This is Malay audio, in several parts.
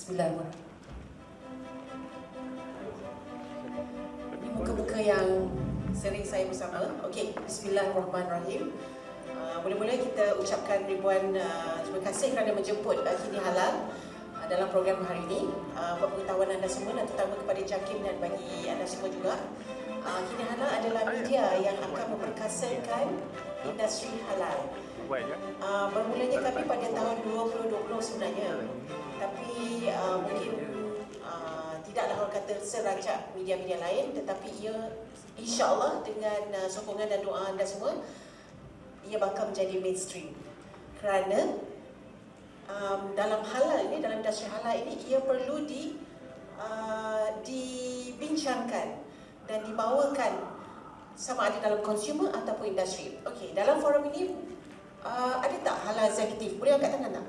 Bismillahirrahmanirrahim. Ini muka-muka yang sering saya bersama. Okey, Bismillahirrahmanirrahim. Mula-mula kita ucapkan ribuan terima kasih kerana menjemput Kini Halal dalam program hari ini. Buat pengetahuan anda semua dan terutama kepada JAKIM dan bagi anda semua juga, Kini Halal adalah media yang akan memperkasakan industri halal. Bermulanya kami pada tahun 2020 sebenarnya, tapi mungkin tidaklah orang kata serancak media-media lain, tetapi ia insya-Allah dengan sokongan dan doa anda semua, ia bakal menjadi mainstream. Kerana dalam halal ini, dalam industri halal ini, ia perlu dibincangkan dan dibawakan sama ada dalam consumer ataupun industri. Okey, dalam forum ini ada tak halal eksekutif? Boleh angkat tangan tak?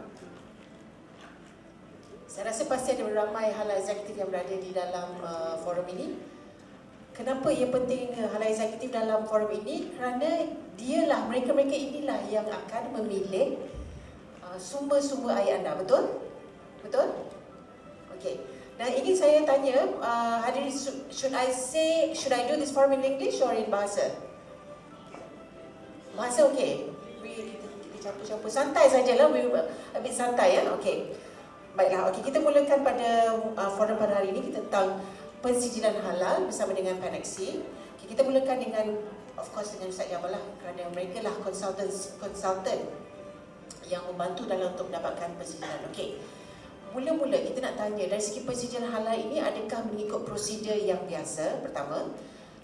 Saya rasa pasti ada ramai halal eksekutif yang berada di dalam forum ini. Kenapa ia penting halal eksekutif dalam forum ini? Kerana dialah, mereka-mereka inilah yang akan memilih sumber-sumber air anda. Betul? Betul? Okey. Dan ingin saya tanya, hadirin, should I do this forum in English or in bahasa? Bahasa okey. Kita campur-campur santai sajalah, a bit santai ya. Okey. Baiklah, okey, kita mulakan pada forum pada hari ini kita tentang pensijilan halal bersama dengan Paneksi. Okay, kita mulakan dengan, of course, dengan Ustaz Jamal lah, kerana mereka lah konsultan yang membantu dalam untuk mendapatkan pensijilan. Okey. Mula-mula kita nak tanya dari segi pensijilan halal ini, adakah mengikut prosedur yang biasa? Pertama.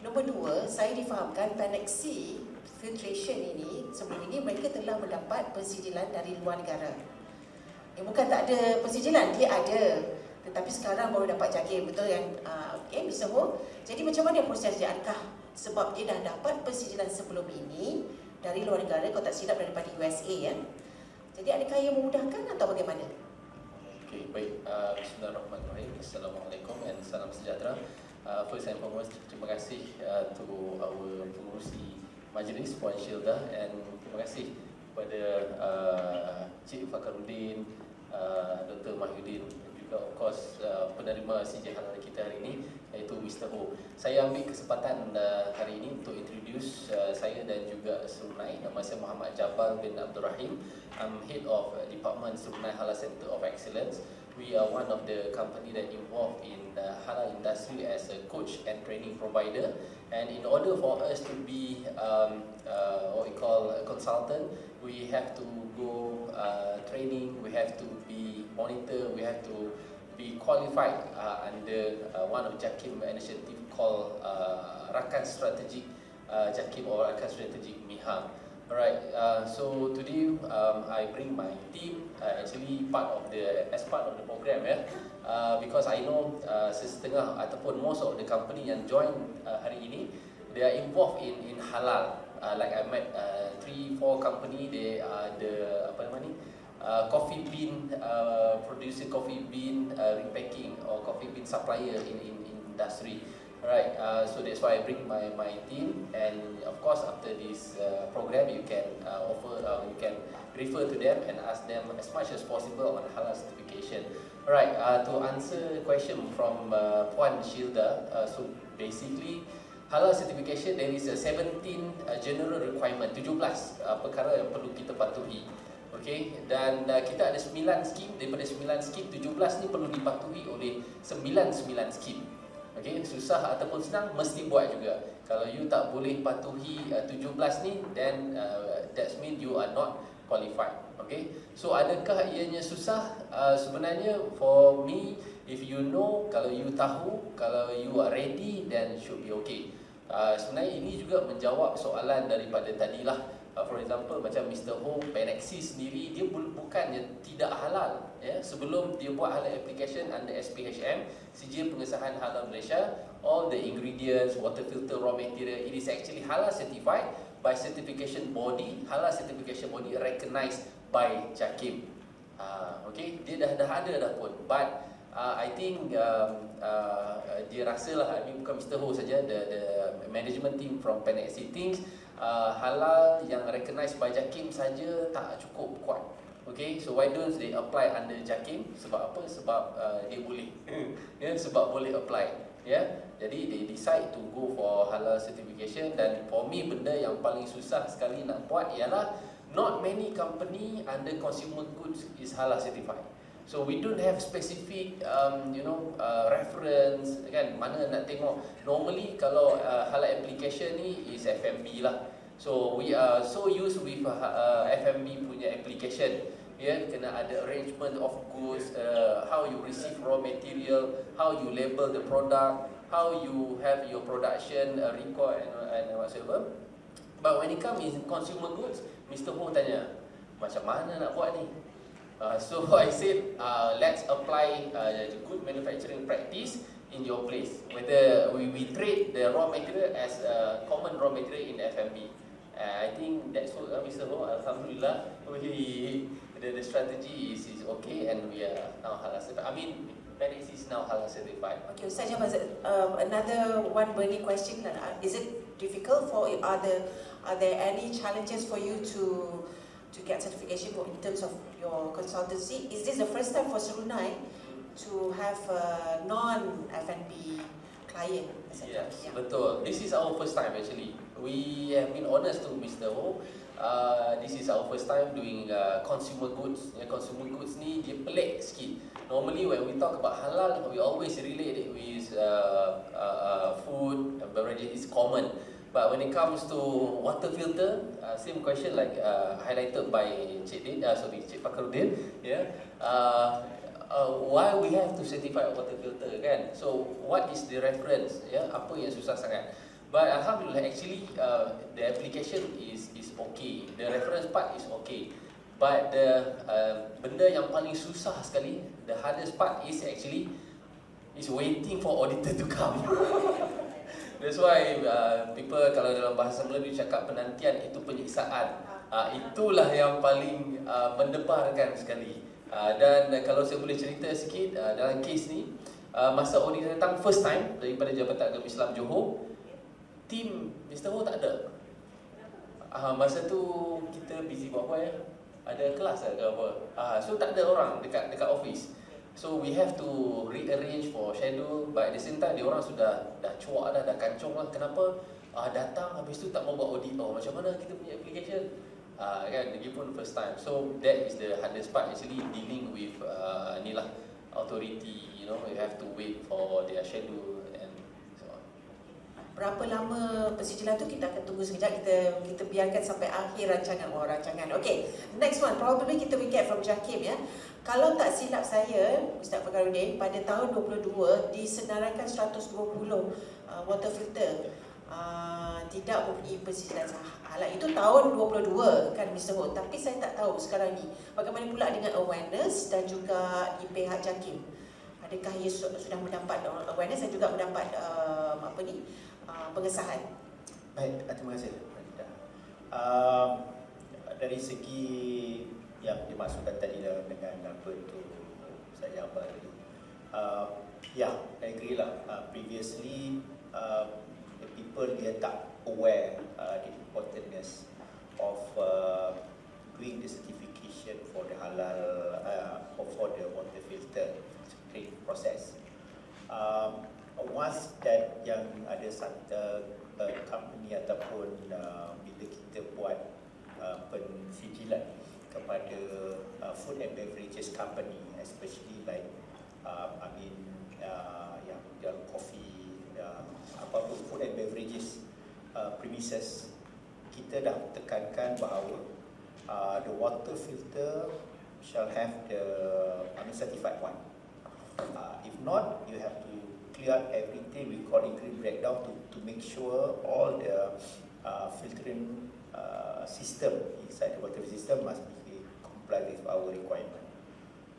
Nombor dua, saya difahamkan Paneksi Filtration ini sebelum ini mereka telah mendapat pensijilan dari luar negara. Bukan tak ada pensijilan, dia ada. Tetapi sekarang baru dapat JAKIM, betul yang okay, Mr. Ho? Jadi macam mana proses dia? Adakah sebab dia dah dapat pensijilan sebelum ini dari luar negara, kalau tak silap daripada USA ya? Jadi adakah ia memudahkan atau bagaimana? Okay, baik. Bismillahirrahmanirrahim. Assalamualaikum and salam sejahtera. First and foremost, terima kasih to our pengurusi majlis Puan Shilda, and terima kasih kepada Cik Fakaruddin, Dr. Mahyudin, dan juga of course penerima CJ Halal kita hari ini, iaitu Mr. Ho. Saya ambil kesempatan hari ini untuk introduce saya dan juga Serunai. Nama saya Muhammad Jabal bin Abdul Rahim. I'm head of Department Serunai Halal Center of Excellence. We are one of the company that involved in the halal industry as a coach and training provider. And in order for us to be what we call a consultant, we have to go training, we have to be monitor, we have to be qualified under one of JAKIM initiative called Rakan Strategic JAKIM or Rakan Strategic MIHAM. Alright, so today I bring my team actually as part of the program because I know setengah ataupun most of the company yang join hari ini, they are involved in halal. Like I met 3-4 company, they are the coffee bean producer, coffee bean repacking or coffee bean supplier in industry. Alright, so that's why I bring my team, and of course after this program you can you can refer to them and ask them as much as possible on halal certification. Alright, to answer question from Puan Shilda, so basically halal certification there is a 17 general requirement, 17 perkara yang perlu kita patuhi. Okay, dan kita ada 9 skim, daripada 9 skim 17 ni perlu dipatuhi oleh 9 skim. Okay, susah ataupun senang mesti buat juga. Kalau you tak boleh patuhi 17 ni, then that means you are not qualified. Okay, so adakah ianya susah? Sebenarnya for me, if you know, kalau you tahu, kalau you are ready, then should be okay. Sebenarnya ini juga menjawab soalan daripada tadilah. For example, macam Mr. Ho, Paneksi sendiri, dia bukannya tidak halal ya. Sebelum dia buat halal application under SPHM, Sijil Pengesahan Halal Malaysia, all the ingredients, water filter, raw material, it is actually halal certified by certification body, halal certification body recognized by JAKIM. Okay, dia dah ada dah pun. But I think dia rasalah, I mean bukan Mr. Ho saja, the management team from Paneksi thinks halal yang recognized by JAKIM saja tak cukup kuat. Okay, so why don't they apply under JAKIM? Sebab apa? Sebab dia boleh. Sebab boleh apply. Jadi they decide to go for halal certification. Dan for me, benda yang paling susah sekali nak buat ialah not many company under consumer goods is halal certified. So we don't have specific reference kan, mana nak tengok. Normally kalau halal application ni is FMB lah. So we are so used with FMB punya application. Kena ada arrangement of goods, how you receive raw material, how you label the product, how you have your production record and whatsoever. But when it comes in consumer goods, Mr. Ho tanya, macam mana nak buat ni? So I said, let's apply the good manufacturing practice in your place. Whether we treat the raw material as a common raw material in FMB. I think that's what Mr. Ho, Alhamdulillah, the strategy is okay, and we are now halal certified. I mean, Medix is now halal certified. Okay, Ustaz Jamal, another one burning question. Is it difficult for, are there any challenges for you to get certification in terms of your consultancy? Is this the first time for Serunai to have a non-FNB client? Yes, betul. This is our first time actually. We have been honest to Mr. Ho. This is our first time doing consumer goods. Consumer goods ni dia pelik sikit. Normally when we talk about halal, we always relate it with food, beverages is common. But when it comes to water filter, same question like highlighted by Cik Fakhruddin, why we have to certify a water filter kan? So what is the reference? Apa yang susah sangat? But Alhamdulillah, actually the application is okay. The reference part is okay. But the benda yang paling susah sekali, the hardest part is actually is waiting for auditor to come. That's why people kalau dalam bahasa Melayu cakap penantian itu penyiksaan. Itulah yang paling mendebarkan sekali. Dan kalau saya boleh cerita sikit dalam kes ni, masa audit datang first time daripada Jabatan Agama Islam Johor, tim Mr. Ho tak ada. Masa tu kita busy buat apa ya? Ada kelas ke apa? So tak ada orang dekat office. So we have to rearrange for schedule, but at the same time dia orang sudah dah cuak dah kancung lah. Kenapa datang habis tu tak mau buat audit? Macam mana kita punya application? Kan, lagi pun first time. So that is the hardest part actually, dealing with ni lah, authority. You have to wait for their schedule and so on. Berapa lama persijilan tu kita akan tunggu sekejap. Kita biarkan sampai akhir rancangan. Okay, next one probably kita will get from JAKIM ya. Kalau tak silap saya, Ustaz Fakhruddin, pada tahun 22 disenaraikan 120 water filter tidak mempunyai persijilan halal. Itu tahun 22 kan Mr. Ho. Tapi saya tak tahu sekarang ni bagaimana pula dengan awareness dan juga di pihak JAKIM. Adakah ia sudah mendapat awareness dan juga mendapat pengesahan? Baik, terima kasih. Dari segi yang dimaksudkan tadi dengan apa tu saya apa tadi, I agree lah. Previously the people dia tak aware the importance of doing the certification for the halal or for the water filter process. Once that yang ada satu company ataupun bila kita buat pensijilan kepada food and beverages company, especially like yang coffee, apapun food and beverages premises, kita dah tekankan bahawa the water filter shall have the certified one. If not, you have to clear out everything. We call it green breakdown to make sure all the filtering system inside the water system must be comply with our requirement.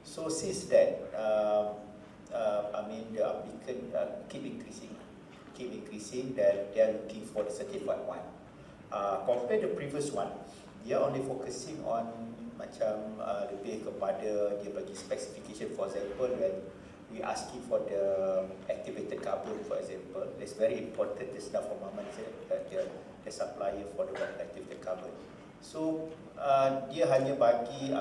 So since that, the applicant keep increasing, that they are looking for the certified one. Compared the previous one, they are only focusing on macam lebih kepada dia bagi specification. For example, when we asking for the activated carbon, for example, it's very important. This now for Muhammad said that the supplier for the activated carbon. So dia hanya bagi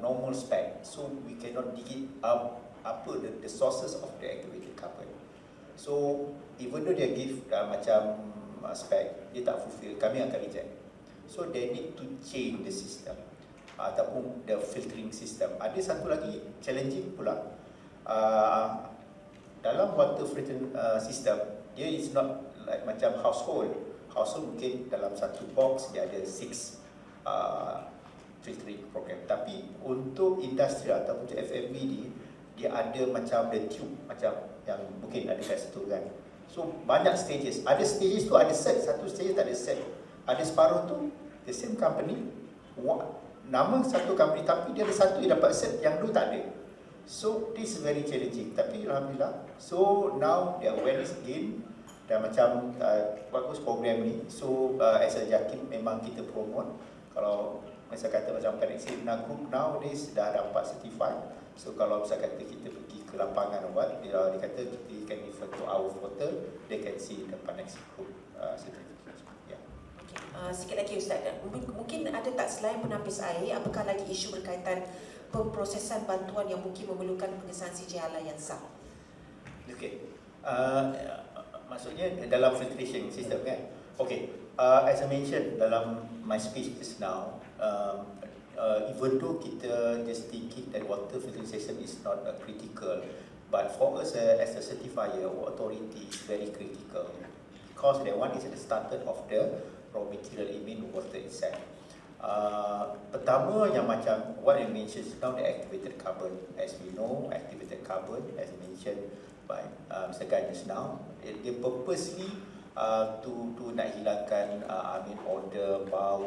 normal spec. So we cannot dig it up apa the sources of the activated carbon. So even though dia give macam spec, dia tak fulfill, kami akan reject. So they need to change the system ataupun the filtering system. Ada satu lagi challenging pula, dalam water filtering system, dia is not like macam household mungkin dalam satu box dia ada 6 filtering program. Tapi untuk industri ataupun FMB ni, dia ada macam the tube macam yang mungkin ada kat situ kan. So banyak stages. Ada stages tu ada set, satu stage tak ada set. Ada separuh tu the same company, nama satu company, tapi dia ada satu yang dapat set, yang dua tak ada. So this is very challenging. Tapi alhamdulillah, so now the awareness again, dan macam bagus program ni. So as a JAKIM memang kita promote. Kalau saya kata macam Connexin Group nowadays dah dapat certified. So kalau saya kata kita pergi ke lapangan buat, dia kata kita can refer to our portal, they can see the Connexin Group certificate. Yeah. Sikit lagi Ustaz, mungkin ada tak selain penapis air, apakah lagi isu berkaitan pemprosesan bantuan yang mungkin memerlukan pengesahan CJ halal yang sah? Okay. Maksudnya dalam filtration system kan? Okay. As I mentioned dalam my speech just now, even though kita just thinking that water filtering system is not critical, but for us as a certifier or authority is very critical, because that one is the starter of the raw material, I mean water itself. Pertama yang macam what I mentioned now, the activated carbon. As we know, activated carbon, as mentioned by Mr. Gan just now, dia purposely to nak hilangkan odor, bau,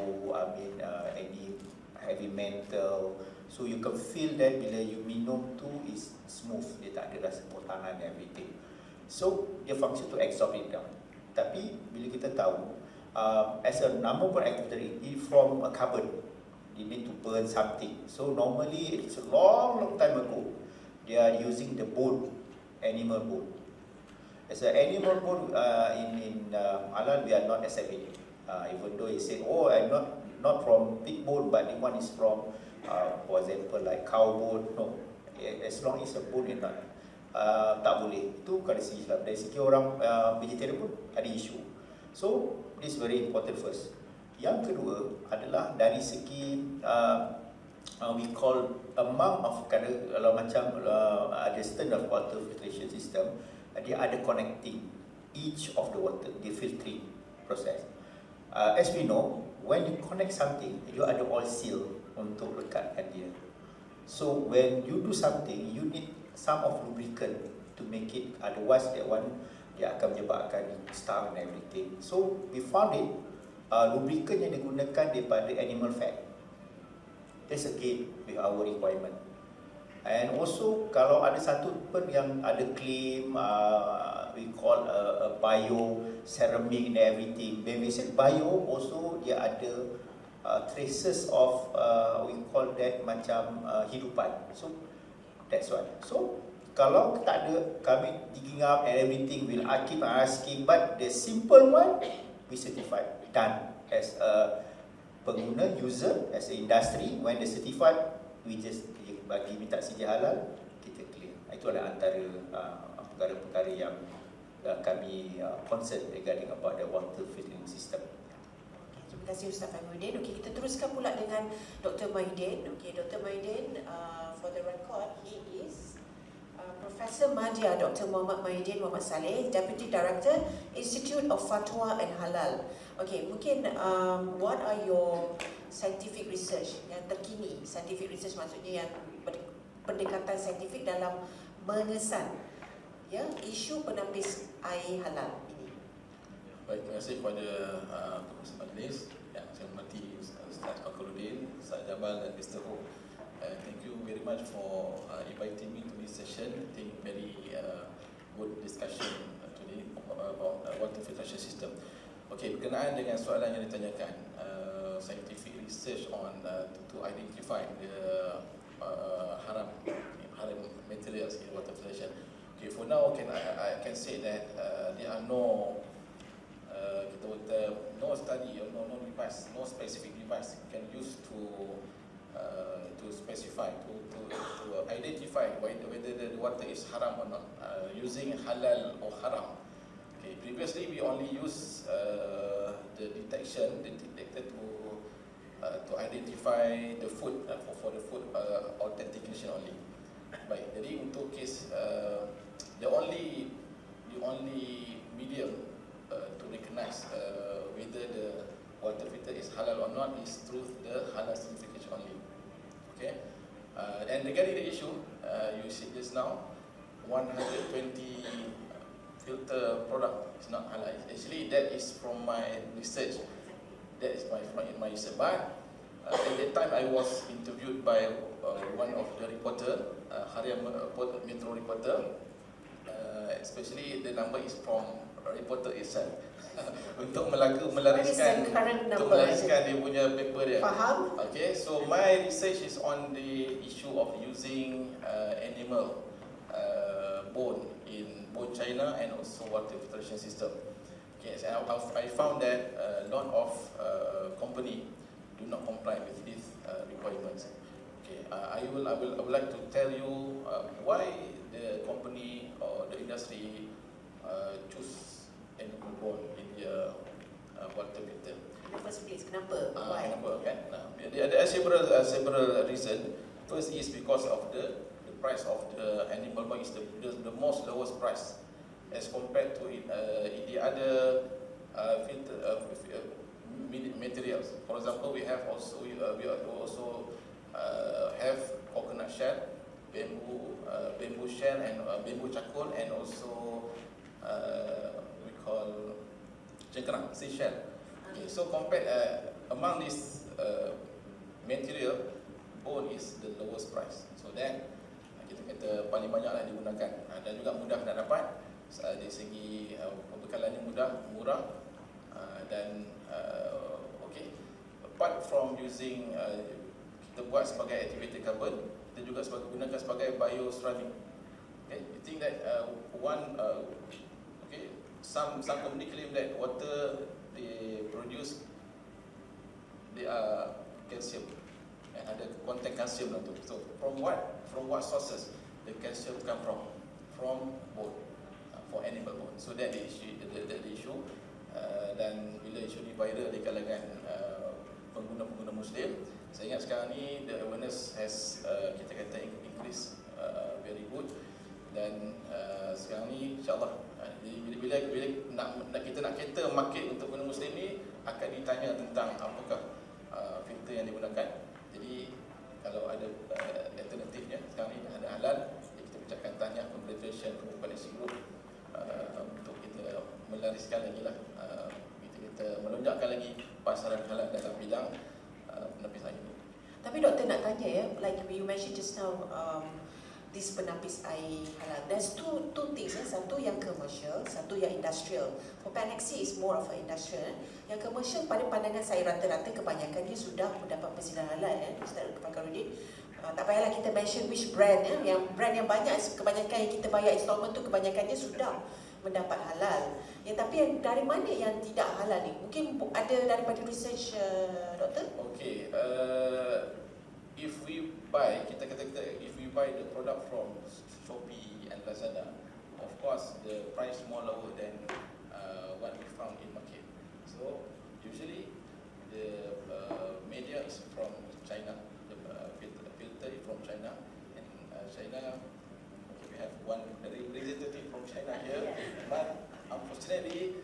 any heavy metal. So you can feel that bila you minum tu is smooth, dia tak ada rasa potangan and everything. So dia function to absorb it down. Tapi bila kita tahu as a number one activity from a carbon, you need to burn something. So normally it's a long time ago, they are using the bone, animal bone. As an animal bone in halal, we are not accepting. Even though he said, oh, I'm not from pig bone, but the one is from, for example, like cow bone. No, as long as a bone is not, tak boleh. Itu kalau dari segi Islam. Dari segi orang vegetarian pun ada isu. So this is very important first. Yang kedua adalah dari segi we call amount of kalau macam ada standard water filtration system, dia ada connecting each of the water, the filtering process. As we know, when you connect something, you ada oil seal untuk lekatkan dia. So when you do something, you need some of lubricant to make it, otherwise that one dia akan menyebabkan star and everything. So we found it, lubricant yang digunakan daripada animal fat. That's again with our requirement. And also kalau ada satu pun yang ada claim we call a bio ceramic and everything. When we say bio, also dia ada traces of we call that macam hidupan. So that's one. So kalau tak ada, kami digging up and everything, will keep asking, but the simple one we certified, done as a pengguna, user, as a industry. When they certified, we just bagi minta CJ halal, kita clear. Itu adalah antara perkara-perkara yang kami concern regarding about the water filtering system. Terima kasih Ustaz Fahmuddin. Okey, kita teruskan pula dengan Dr. Mahidin. Okey, Dr. Mahidin, for the record, he is Profesor Madya Dr. Muhammad Mahidin Muhammad Saleh, Deputy Director, Institute of Fatwa and Halal. Okey, mungkin what are your scientific research yang terkini? Scientific research maksudnya yang pendekatan saintifik dalam mengesan isu penapis air halal ini. Baik, terima kasih kepada Profesor Majlis yang saya hormati Ustaz Fakhruddin, Ustaz Jamal dan Mr. Ho. Thank you very much for inviting me to this session. I think very good discussion today about water filtration system. Okay, berkenaan dengan soalan yang ditanyakan, scientific research on to identify the haram materials in water filtration. Okay, for now, I can say that there are no study or no research device, no specific device can use to specify, to identify whether the water is haram or not, using halal or haram. Okay, previously we only use the detector to identify the food, for the food authentication only. Baik, jadi untuk kes the only medium to recognize whether the water filter is halal or not is through the halal certification only. Okay, and regarding the issue you said just now, 120 filter product is not halal. Actually, that is from my research. That is my research. But at that time, I was interviewed by one of the reporter, Harian Metro reporter. Especially the number is from reporter itself. Untuk melariskan dia punya paper dia. Faham? Okay, so my research is on the issue of using animal bone in both China and also water filtration system. Okay, so I found that a lot of company do not comply with these requirements. Okay, I would like to tell you why the company or the industry choose animal bone in their water filter. First place, kenapa? Why? Kenapa kan? There are several reasons. First is because of the price of the animal bone is the most lowest price as compared to the other filter materials. For example, we also have coconut shell, bamboo shell, and bamboo charcoal, and also we call cengkerang, seashell. Okay, so compared among these material, bone is the lowest price. So then kita kata paling banyaklah digunakan dan juga mudah nak dapat dari segi pembekalannya murah dan okay. Apart from using kita buat sebagai activated carbon, kita juga gunakan sebagai bioceramic. Okay, you think that okay, some company claim that water they produce they are calcium and ada content calcium lah tu. So from what sources the calcium come from bone, for animal bone. So that the issue dan bila isu ni viral di kalangan pengguna Muslim, saya ingat sekarang ni the awareness has kita kata increase very good, dan sekarang ni insyaAllah bila kita nak cater market untuk pengguna Muslim ni akan ditanya tentang apakah filter yang digunakan. Jadi kalau ada alternatifnya, sekarang ni ada halal, kita ucapkan tahniah congratulations kepada Malaysia Group untuk kita melariskan lagi lah, kita melonjakkan lagi pasaran halal dalam bidang penapis air ini. Tapi doktor nak tanya ya, like you mentioned just now, this penapis air halal. There's two things ya. Satu yang commercial, satu yang industrial. For Panaxi is more of a industrial. Yang commercial pada pandangan saya rata-rata kebanyakannya sudah mendapat persilahan halal ya, Ustaz Fakhruddin. Tak payahlah kita mention which brand ya. Yang brand yang banyak, kebanyakan yang kita bayar installment tu kebanyakannya sudah mendapat halal. Ya, tapi yang dari mana yang tidak halal ni? Mungkin ada daripada research doktor? Okay, if we buy, if we buy the product from Shopee and Lazada, of course the price more lower than what we found in market. So usually the media is from China, the filter is from China, and China. Okay, we have one representative from China here, but unfortunately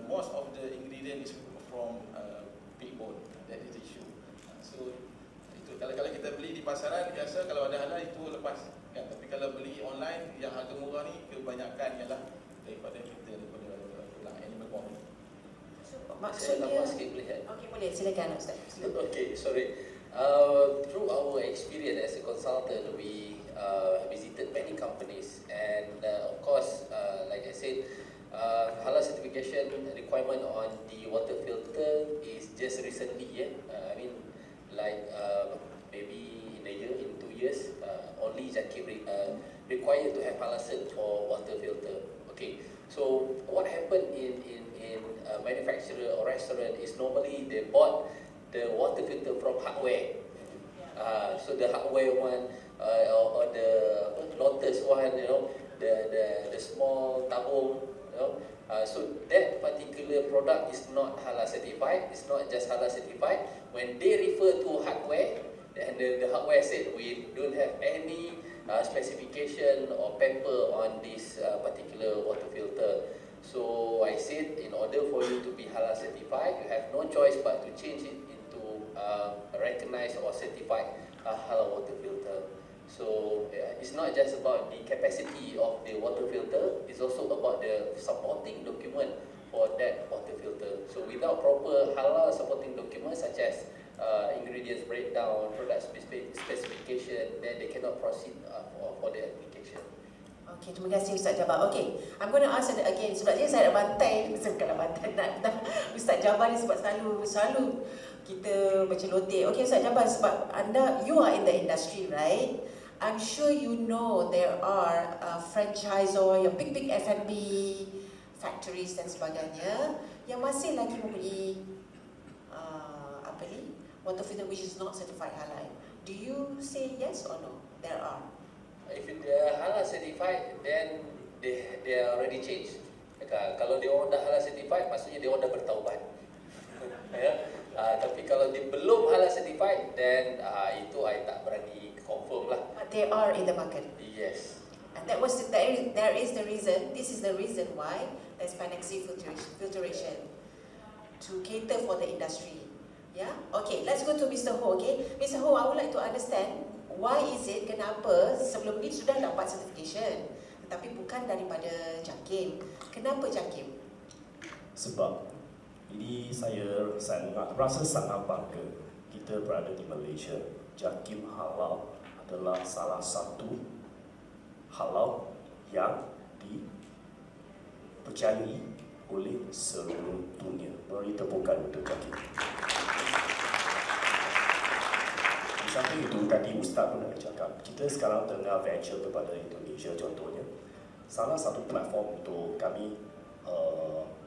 most of the ingredient is from pig bone. That is the issue. So kalau kita beli di pasaran biasa, kalau ada halal itu lepas kan? Tapi kalau beli online yang harga murah ni kebanyakan ialah daripada animal bone. So, maksudnya okey, boleh silakan Ustaz. Okay, sorry. Through our experience as a consultant, we visited many companies, and of course, like I said, halal certification requirement on the water filter is just recently. I mean, like maybe in a year, in 2 years, only Zakir required to have halal cert for water filter. Okay, So what happened in a manufacturer or restaurant is normally they bought the water filter from hardware. So the hardware one or the Lotus one, the small tabung, so that particular product is not halal certified. It's not just halal certified. When they refer to hardware, and the hardware said we don't have any specification or pamper on this particular water filter. So I said, in order for you to be halal certified, you have no choice but to change it into a recognized or certified halal water filter. So it's not just about the capacity of the water filter, it's also about the supporting document for that water filter. So without proper halal supporting documents such as ingredients breakdown, product specification, then they cannot proceed for the application. Okay, terima kasih Ustaz Jabar. Okay, I'm going to ask it again sebab saya nak bantai, bukanlah bantai, nak Ustaz Jabar ni sebab selalu kita berceloteh. Okay Ustaz Jabar, sebab you are in the industry, right? I'm sure you know there are franchisor, your big F&B factories dan sebagainya yang masih lagi mempunyai water filter which is not certified halal. Do you say yes or no? There are. If they are halal certified, then they are already changed. Kalau dia orang dah halal certified, maksudnya dia orang dah bertaubat. Tapi kalau dia belum halal certified, then itu I tak berani confirm lah. But they are in the market. Yes. And there is the reason. This is the reason why there's Panaxi filtration to cater for the industry. Yeah. Okay. Let's go to Mr. Ho. Okay, Mr. Ho, I would like to understand why is it kenapa sebelum ni sudah dapat certification, tetapi bukan daripada JAKIM. Kenapa JAKIM? Sebab ini saya rasa sangat bangga kita berada di Malaysia. JAKIM Halal adalah salah satu halal yang dipercayai oleh seluruh dunia. Beri tepukan untuk JAKIM. Di samping itu, tadi Ustaz pun ada cakap, kita sekarang tengah venture kepada Indonesia contohnya. Salah satu platform untuk kami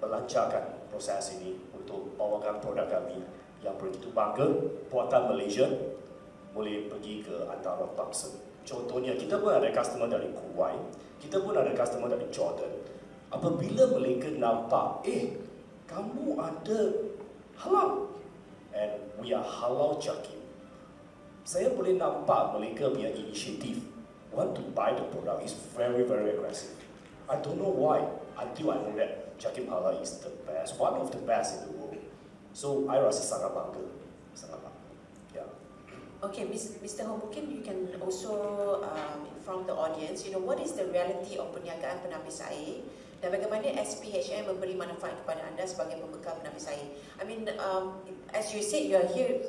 melancarkan proses ini untuk bawakan produk kami yang begitu bangga buatan Malaysia boleh pergi ke antara bangsa. Contohnya, kita pun ada customer dari Kuwait, kita pun ada customer dari Jordan. Apabila mereka nampak, kamu ada halal, and we are halal JAKIM, saya boleh nampak mereka punya inisiatif want to buy the product is very aggressive. I don't know why until I know that JAKIM Halal is the best, one of the best in the world. So I rasa sangat bangga. Yeah. Okay, Mr. Ho, mungkin you can also inform the audience, what is the reality of perniagaan penapis air dan bagaimana SPHM memberi manfaat kepada anda sebagai pembekal penapis air. I mean, as you said, you are here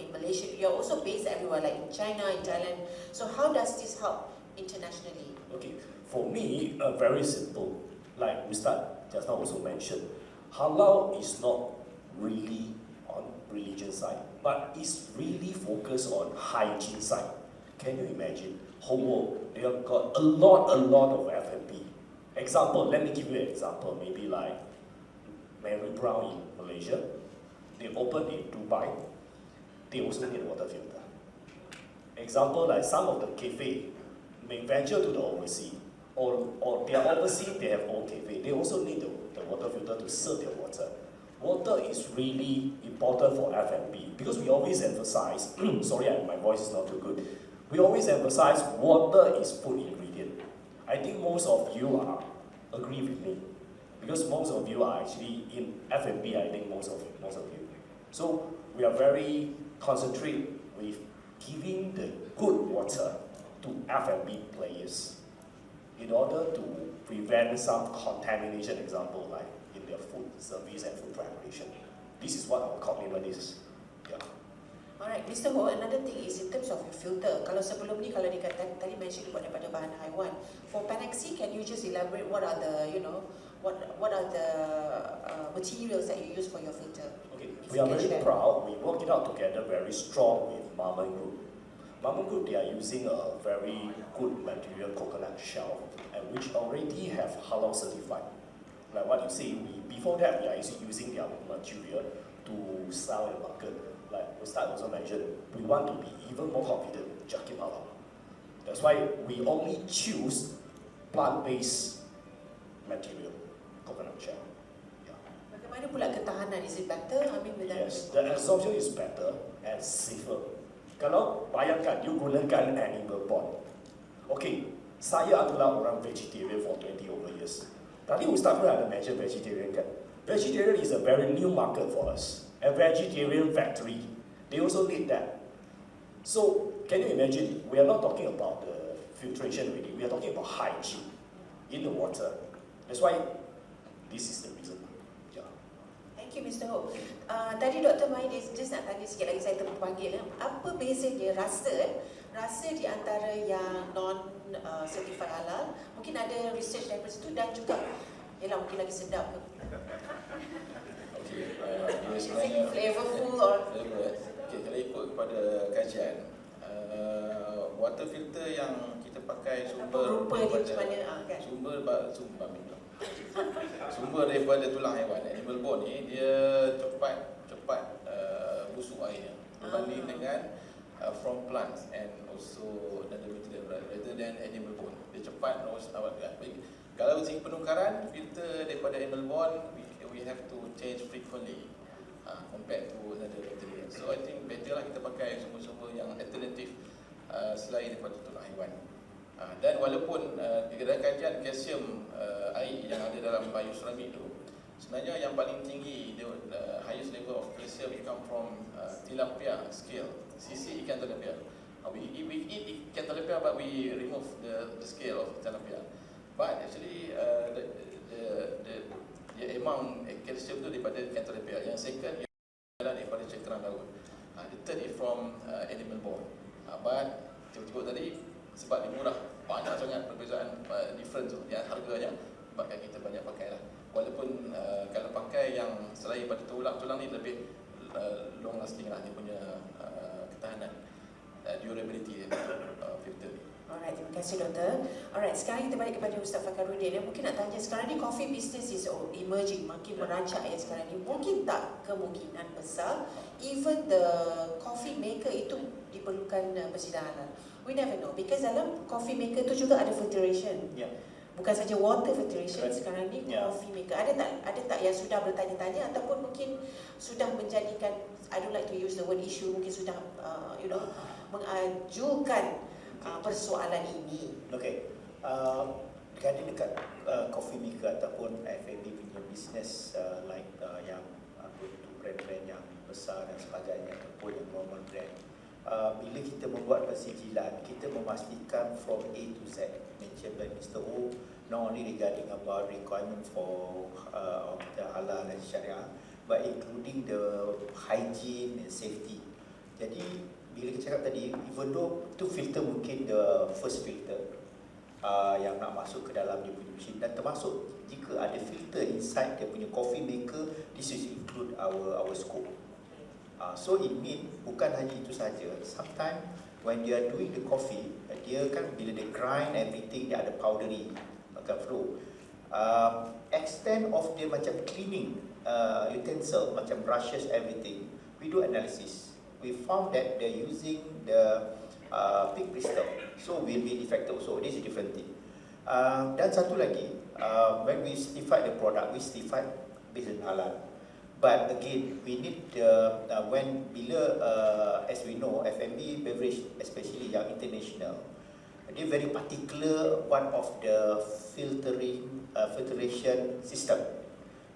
in Malaysia, you are also based everywhere, like in China, in Thailand. So how does this help internationally? Okay, for me, very simple. Like Ustaz just now also mentioned, halal is not really on religion side, but it's really focused on hygiene side. Can you imagine? Whole world, they have got a lot of F&B. Example, let me give you an example. Maybe like Mary Brown in Malaysia, they opened in Dubai, they also need a water filter. Example, like some of the cafe may venture to the overseas, or they are overseas, they have own cafe, they also need the water filter to serve their water. Water is really important for F&B because we always emphasize, sorry, my voice is not too good, we always emphasize water is food ingredient. I think most of you agree with me because most of you are actually in F&B. I think most of you. So we are very concentrated with giving the good water to F&B players in order to prevent some contamination. Example like in their food service and food preparation. This is what our commitment is. Yeah. Alright, Mr. Ho, another thing is in terms of your filter. Kalau sebelum ni, kalau dikatakan tadi mention buat daripada bahan haiwan. For Panaxi, can you just elaborate what are the, what are the materials that you use for your filter? Okay, we are very proud. We worked it out together very strong with Marmon Group. Marmon Group, they are using a very good material coconut shell, and which already have halal certified. like what you say, before that we are actually using their material to sell and market. Like Ustaz also mentioned, we want to be even more confident, Jakib halal. That's why we only choose plant-based material, coconut shell. Yeah. Bagaimana pula ketahanan? Is it better? I mean, Yes, the absorption is better and safer. Kalau bayangkan you gunakan animal bond. Okay, saya adalah orang vegetarian for 20 over years. Tadi Ustaz pun ada mention vegetarian kan. Vegetarian is a very new market for us. A vegetarian factory, they also need that. So, can you imagine, we are not talking about the filtration already, we are talking about hygiene in the water. That's why this is the reason. Yeah. Thank you, Mr. Ho. Tadi Dr. Mahir just nak tanya sikit lagi, saya terpanggil. Apa bezanya rasa di antara yang non-certified halal? Mungkin ada research daripada situ dan juga, yalah mungkin lagi sedap ke? Dia Is sebenarnya it flavorful or? Okay, kalau ikut kepada kajian, water filter yang kita pakai sumber Rupa dia macam mana kan? sumber daripada tulang haiwan, animal bone ni dia cepat busuk airnya berbanding dengan from plants and also another material rather than animal bone. Dia cepat awetkan. Kalau zinc penukaran filter daripada animal bone, we have to change frequently compared to another material. So I think better lah kita pakai sumber-sumber yang alternatif selain daripada tulang haiwan. Dan walaupun di dalam kajian kalsium air yang ada dalam bioceramik tu, sebenarnya yang paling tinggi, the highest level of calcium it come from tilapia scale, sisi ikan tilapia. We eat ikan tilapia but we remove the scale of tilapia. But actually the amount calcium tu daripada ikan tilapia. Yang second ialah daripada cengkerang laut. The third is from animal bone. But tiba-tiba tadi sebab dia murah, banyak sangat perbezaan difference tu yang harganya, sebabkan kita banyak pakai lah. Walaupun kalau pakai yang selain pada tulang ni lebih long lasting lah dia punya ketahanan, durability filter ni. Alright, terima kasih doktor. Alright, sekarang kita balik kepada Ustaz Fakhruddin. Mungkin nak tanya, sekarang ni coffee business is emerging, makin merancak ya sekarang ni. Mungkin tak kemungkinan besar even the coffee maker itu diperlukan bersedia halal. We never know, because dalam coffee maker tu juga ada filtration. Yeah. Bukan saja water filtration, Correct. sekarang ni Yeah. coffee maker. Ada tak yang sudah bertanya-tanya ataupun mungkin sudah menjadikan, I don't like to use the word issue, mungkin sudah mengajukan persoalan ini. Okay. Regarding dekat coffee maker ataupun F&B punya business like yang brand-brand yang besar dan sebagainya ataupun yang normal brand, bila kita membuat persijilan, kita memastikan from A to Z, mentioned by Mr. O, not only regarding about requirement for the halal dan syariah, but including the hygiene and safety. Jadi bila kita cakap tadi, even though tu filter mungkin the first filter yang nak masuk ke dalam dia punya mesin, dan termasuk jika ada filter inside dia punya coffee maker, this is include our scope. So it mean bukan hanya itu saja. Sometimes when they are doing the coffee, dia kan bila dia grind everything, dia ada powdery akan flow. Extent of dia macam cleaning utensil, macam brushes everything, we do analysis. We found that they're using the pig crystal, so will be defective. So this is different thing. Dan satu lagi, when we certify the product, we certify based on halal. But again, we need as we know, F&B beverage, especially yang international, they very particular one of the filtration system.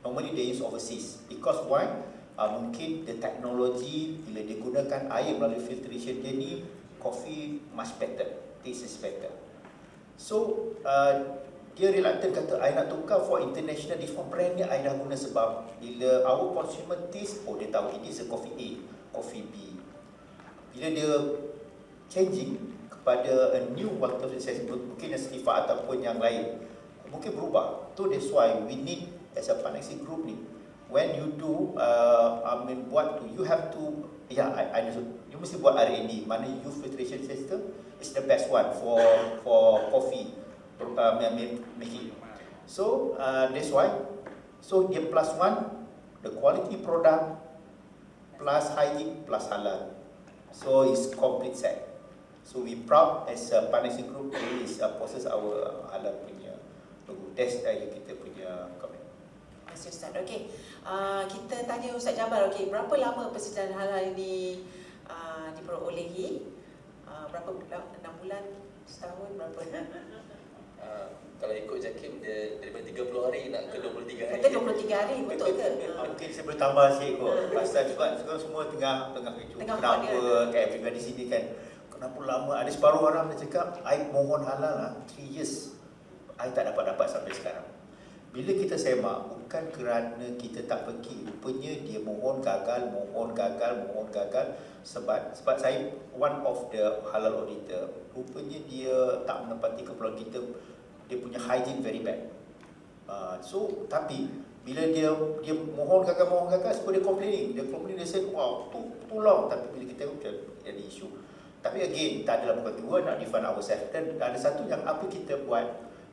Normally they use overseas because why? Mungkin the technology bila digunakan air melalui filtration dia ni, coffee much better, taste is better. So dia reluctant kata, I nak tukar for international different brand ni, I dah guna sebab bila our consumer taste, oh dia tahu ini is a coffee A, coffee B. Bila dia changing kepada a new water filtration, mungkin yang certified ataupun yang lain, mungkin berubah. So that's why we need as a partnership group ni, when you do, you have to, I know, you mesti buat R&D, mana you filtration system is the best one for coffee making. So that's why So dia plus one, the quality product plus hygiene plus halal. So it's complete set. So we proud as a partnership group is possess our halal punya logo. That's yang kita punya comment. Terima kasih Ustaz. Okey, kita tanya Ustaz Jamal. Okey, berapa lama persediaan halal ini diperolehi? Berapa 6 bulan, setahun, berapa? Kalau ikut JAKIM dia daripada 30 hari nak ke 23 hari. Kata 23 hari, betul ke? Mungkin saya boleh tambah sikit kot. Pasal juga sekarang semua tengah keju. Tengah Kenapa buat kan everybody sini kan? Kenapa lama? Ada separuh orang dia cakap, I mohon halal 3 years. I tak dapat sampai sekarang. Bila kita semak, bukan kerana kita tak pergi. Rupanya dia mohon gagal. Sebab saya one of the halal auditor. Rupanya dia tak menepati keperluan kita. Dia punya hygiene very bad. Tapi bila dia mohon gagal, sebab dia complaining. Dia say, wow, too long. Tapi bila kita tengok, ada isu. Tapi again, tak adalah bukan dua nak defend ourselves. Dan ada satu yang apa kita buat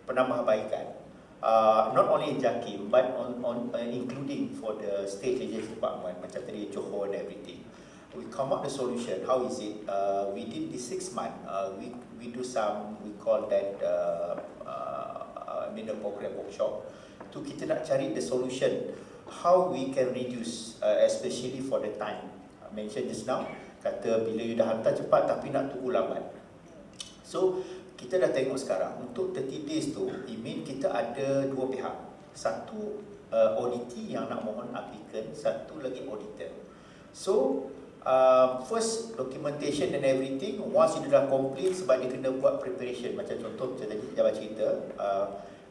penambahbaikan. Not only in JAKIM, but including for the state agency department, macam tadi Johor and everything. We come up the solution. How is it? Within the 6 months, we do some, we call that middle program workshop. Tu kita nak cari the solution. How we can reduce, especially for the time. I mentioned just now, kata bila you dah hantar cepat tapi nak tunggu lambat. So, kita dah tengok sekarang, untuk 30 days tu, it mean kita ada dua pihak. Satu auditee yang nak mohon applicant, satu lagi auditor. So, first documentation and everything, once you dah complete, sebab dia kena buat preparation. Macam contoh, macam tadi Jamal cerita,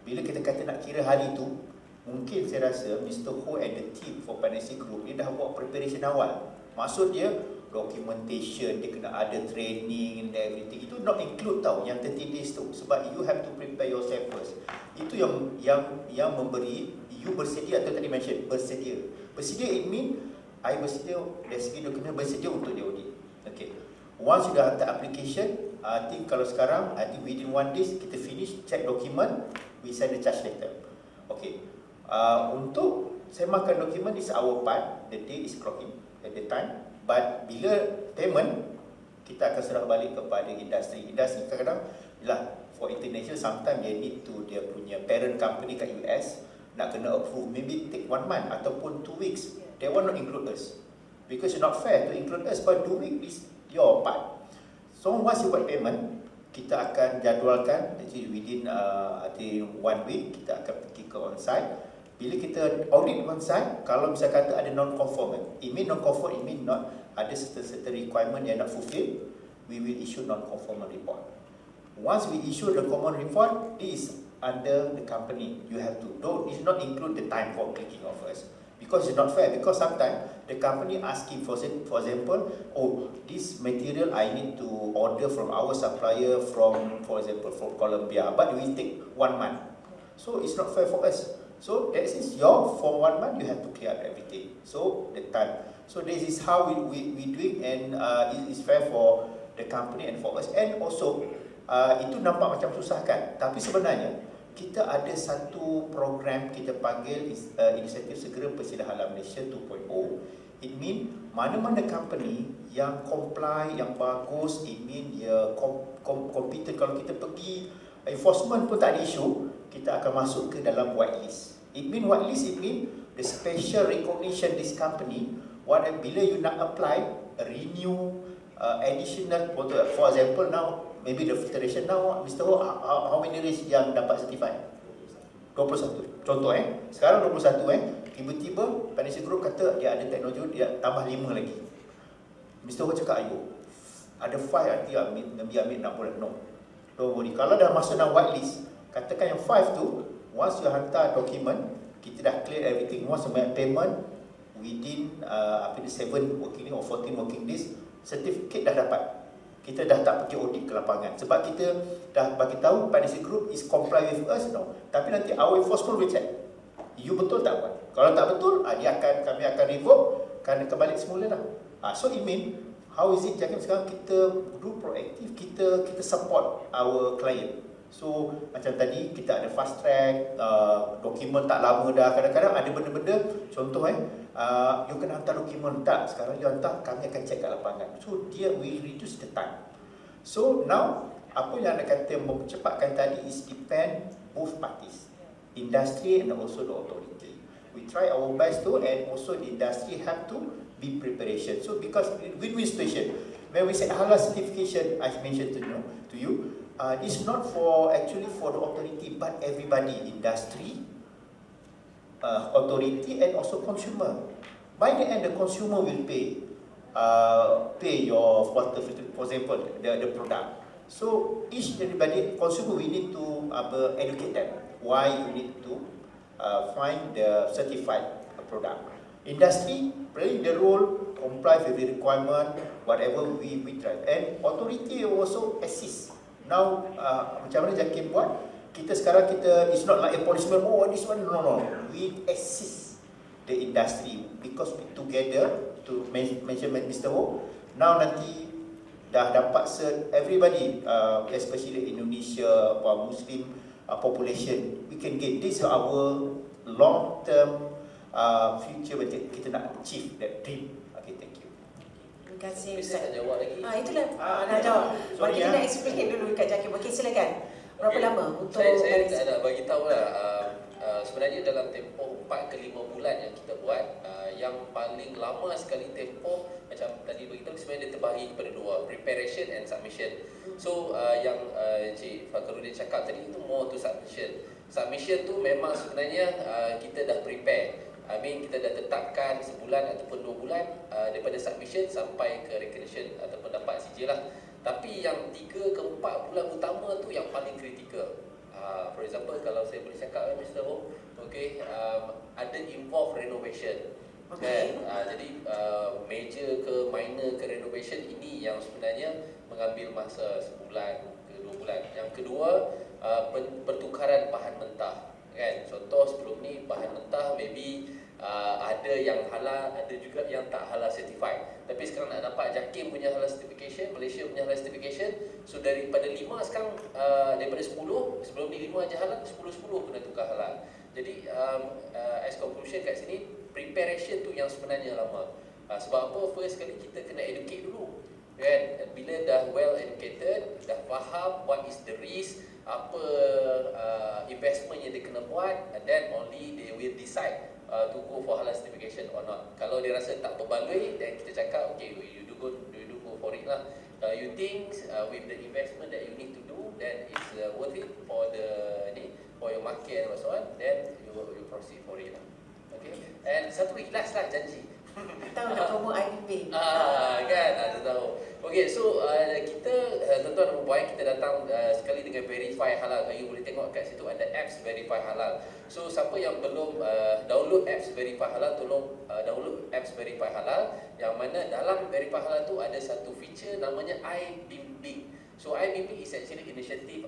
bila kita kata nak kira hari tu, mungkin saya rasa Mr. Ho and the team for partnership group, dia dah buat preparation awal. Maksud dia, documentation, dia kena ada training and everything. Itu not include tau yang 30 days tu. Sebab you have to prepare yourself first. Itu yang memberi you bersedia, atau tadi mention bersedia. Bersedia it mean I bersedia dari segi dokumen, bersedia untuk di audit. Okay. Once you dah hantar application, I think kalau sekarang, I think within 1 days kita finish, check dokumen, we send the charge letter. Okay. Untuk semakan dokumen is our part, the day is clocking at the time. But bila payment, kita akan serah balik kepada industri. Industri kadang-kadang, yelah, for international, sometimes they need to, dia punya parent company kat US, nak kena approve, maybe take 1 month ataupun 2 weeks. They will not include us. Because it's not fair to include us, but 2 weeks is your part. So once you buat payment, kita akan jadualkan, actually within I think 1 week, kita akan pergi ke on-site. Bila kita audit on-site, kalau bisa kata ada non-conformant, it mean non-conform, it mean not ada certain requirement yang nak fulfill, we will issue non-conformant report. Once we issue the common report, this is under the company. You have to, though it's not include the time for clicking off us, because it's not fair. Because sometimes the company asking for example, oh, this material I need to order from our supplier from, for example, from Colombia, but we take 1 month. So it's not fair for us. So that is your, for 1 month you have to clear up everything. So the time. So this is how we doing, and it is fair for the company and for us. And also itu nampak macam susah kan, tapi sebenarnya kita ada satu program kita panggil inisiatif segera persediaan halal Malaysia 2.0. It mean mana-mana company yang comply, yang bagus, it mean dia competent. Kalau kita pergi enforcement pun tak ada isu, kita akan masuk ke dalam whitelist. It mean whitelist, it mean the special recognition this company. Bila you nak apply, renew, additional, for example now, maybe the filtration now, Mr. Ho, how many race yang dapat certified? 21. Contoh sekarang 21 tiba-tiba partnership group kata dia ada teknologi, dia tambah 5 lagi. Mr. Ho cakap, ayo, ada 5 nanti ambil 6 bulan. No, don't worry. Kalau dah masuk dalam whitelist, katakan yang 5 tu, once you hantar dokumen, kita dah clear everything, once you make payment, within 7 working days or 14 working days, certificate dah dapat. Kita dah tak pergi audit ke lapangan. Sebab kita dah bagi tahu partnership group is comply with us, no. Tapi nanti our enforcement will check. You betul tak buat? Kalau tak betul, kami akan revoke, kena kembali semula lah. So it mean, how is it JAKIM sekarang kita do proaktif, kita support our client. So macam tadi kita ada fast track, dokumen tak lama dah. Kadang-kadang ada benda-benda, contoh you kena hantar dokumen, tak, sekarang you hantar, kami akan check kat lapangan. So dia will reduce the time. So now apa yang anda kata mempercepatkan tadi is depend both parties, industry and also the authority. We try our best to, and also the industry have to be preparation. So because win-win situation, when we say halal certification, I mentioned to you, it's not for actually for the authority, but everybody, industry, authority, and also consumer. By the end, the consumer will pay your water filter, for example, the product. So each everybody consumer, we need to educate them why you need to find the certified product. Industry playing the role, comply with the requirement, whatever we try, and authority also assist. Now macam mana JAKIM buat? Sekarang it's not like a policeman, oh this one, no. We assist the industry because we together, to mention Mr. Ho, now nanti dah dapat cert, everybody, especially Indonesia, Muslim population, we can get this our long term future, kita nak achieve that dream. Okay, thank you. Terima kasih Bisa Ustaz. tak jawab lagi? Itulah nak jawab. Sorry, Kita nak explain dulu dekat JAKIM. Okey, silakan. Berapa lama untuk Saya nak bagi tahu lah, sebenarnya dalam tempoh 4 ke 5 bulan yang kita buat, yang paling lama sekali tempoh, macam tadi beritahu, sebenarnya dia terbahagi kepada dua, preparation and submission. So yang Cik Fakhruddin cakap tadi itu more to submission. Submission tu memang sebenarnya kita dah prepare. Kita dah tetapkan sebulan ataupun 2 bulan daripada submission sampai ke recognition ataupun dapat sijil lah. Tapi yang 3 ke 4 bulan utama tu yang paling kritikal. For example, kalau saya boleh cakap Mr. Ho, okay, ada involve renovation. Okay. Kan? Jadi major ke minor ke renovation ini yang sebenarnya mengambil masa sebulan ke 2 bulan. Yang kedua, pertukaran bahan mentah. Kan? Contoh sebelum ni bahan mentah maybe ada yang halal, ada juga yang tak halal certified. Tapi sekarang nak dapat JAKIM punya halal certification, Malaysia punya halal certification, so daripada 5 sekarang, daripada 10, sebelum ni 5 aja halal, 10 kena tukar halal. Jadi as conclusion kat sini, preparation tu yang sebenarnya lama. Sebab apa? First sekali kita kena educate dulu. Kan? Bila dah well educated, dah faham what is the risk, apa investment yang dia kena buat, and then only they will decide to go for halal certification or not. Kalau dia rasa tak berbaloi, then kita cakap okay, you do go for it lah. You think with the investment that you need to do, then it's worth it for for your market and so on, then you proceed for it lah. Okay. And satu ikhlas lah janji. tahu nak promo IPP. Kan, ada tahu. Okay, so kita tuan-tuan dan puan, kita datang sekali dengan verify halal. You boleh tengok kat situ ada apps verify halal. So siapa yang belum download apps verify halal, tolong download apps verify halal, yang mana dalam verify halal tu ada satu feature namanya iBimbing. So iBimbing is actually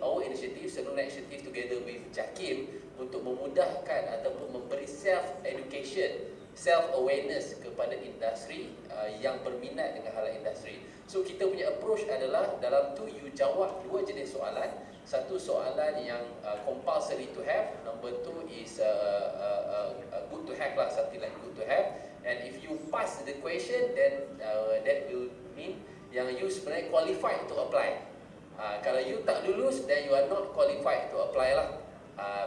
our initiative, Seluruh Initiative together with JAKIM untuk memudahkan ataupun memberi self-education, self-awareness kepada industri yang berminat dengan halal industri. So kita punya approach adalah dalam tu you jawab 2 jenis soalan. Satu soalan yang compulsory to have, number 2 is good to have lah, something like good to have. And if you pass the question, then that will mean yang you sebenarnya qualified to apply. Kalau you tak lulus, then you are not qualified to apply lah.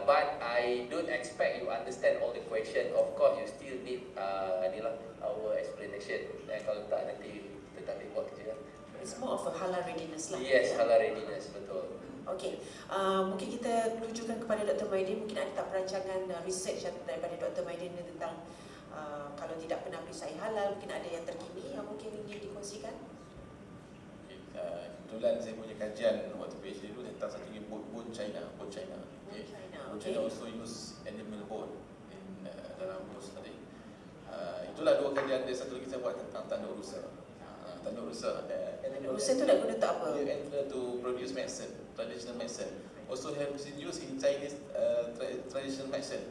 But I don't expect you understand all the question. Of course, you still need our explanation. Dan kalau tak, nanti kita tak boleh buat kerja. It's more of a halal readiness lah. Yes, halal readiness, betul. Okey, mungkin kita tujukan kepada Dr. Maidin. Mungkin ada tak perancangan research daripada Dr. Maidin tentang kalau tidak pernah perisai halal, mungkin ada yang terkini yang mungkin ingin dikongsikan. Kebetulan saya punya kajian waktu PhD dulu tentang satu lagi bone China. Okay. Bone China also use animal bone in dalam urus tadi. Itulah 2 kajian dia. Satu lagi saya buat tentang tanduk rusa. Tanduk rusa. Rusa tu nak guna untuk apa? To produce medicine, traditional medicine. Also has been used in Chinese traditional medicine.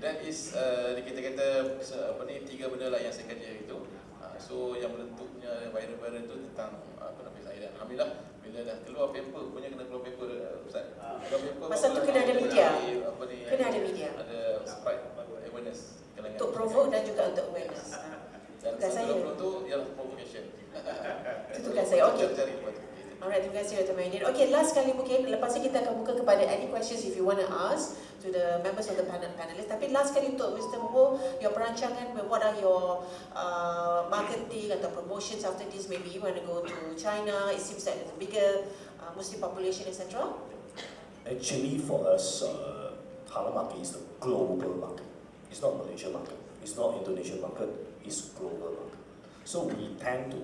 That is kita kata 3 benda lah yang saya kaji itu. So yang bentuknya viral-viral tu tentang apa nama saya. Alhamdulillah bila dah keluar paper, punya kena keluar paper Ustaz. Keluar paper. Masa tu kena ada media. Apa ni? Kena ada media. Ada spread awareness. Untuk provoke dan juga untuk awareness. Dan Tugas saya. tu ialah provocation. Itu tugas saya. Okey. Cari lepas tu. Alright, terima kasih Dr. Maidin. Okay, last kali mungkin, lepas ni kita akan buka kepada any questions if you want to ask to the members of the panelists. Tapi last kali untuk Mr. Moho, your perancangan, what are your marketing atau promotions after this? Maybe you want to go to China, it seems that it's a bigger Muslim population, etc. Actually, for us, halal market is the global market. It's not Malaysia market. It's not Indonesian market. It's global market. So we tend to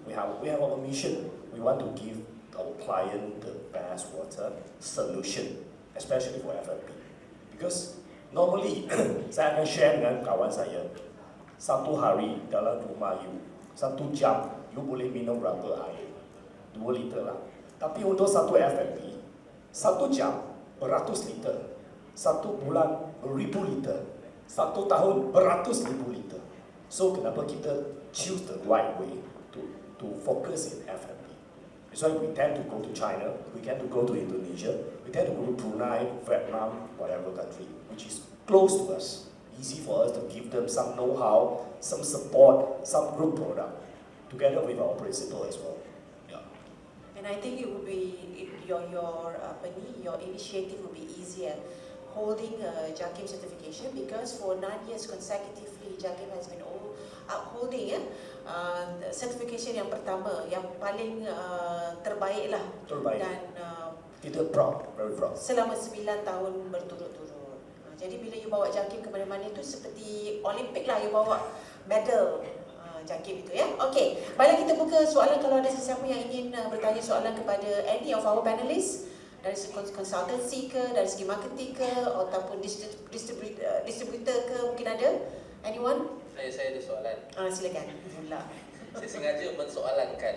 we have our mission. We want to give our client the best water solution, especially for F&B. Because normally saya akan share dengan kawan saya, satu hari dalam rumah you, 1 jam you boleh minum berapa air? 2 liter lah. Tapi untuk satu F&B, 1 jam beratus liter, 1 bulan beribu liter, 1 tahun beratus ribu liter. So kenapa kita choose the right way to focus in F&B? That's why we tend to go to China, we tend to go to Indonesia, we tend to go to Brunei, Vietnam, whatever country, which is close to us. Easy for us to give them some know-how, some support, some group product, together with our principal as well. Yeah. And I think it would be your initiative will be easier holding JAKIM certification because for 9 years consecutively JAKIM has been upholding certification yang pertama, yang paling terbaik lah. Dan kita proud, very proud. Selama 9 tahun berturut-turut. Jadi bila you bawa JAKIM ke mana-mana itu seperti Olimpik lah, you bawa medal JAKIM itu ya. Okey, baiklah kita buka soalan kalau ada sesiapa yang ingin bertanya soalan kepada any of our panelists. Dari segi konsultansi ke, dari segi marketing ke, ataupun distributor ke, mungkin ada? Anyone? Saya ada soalan. Silakan. Alhamdulillah. Saya sengaja mensoalankan.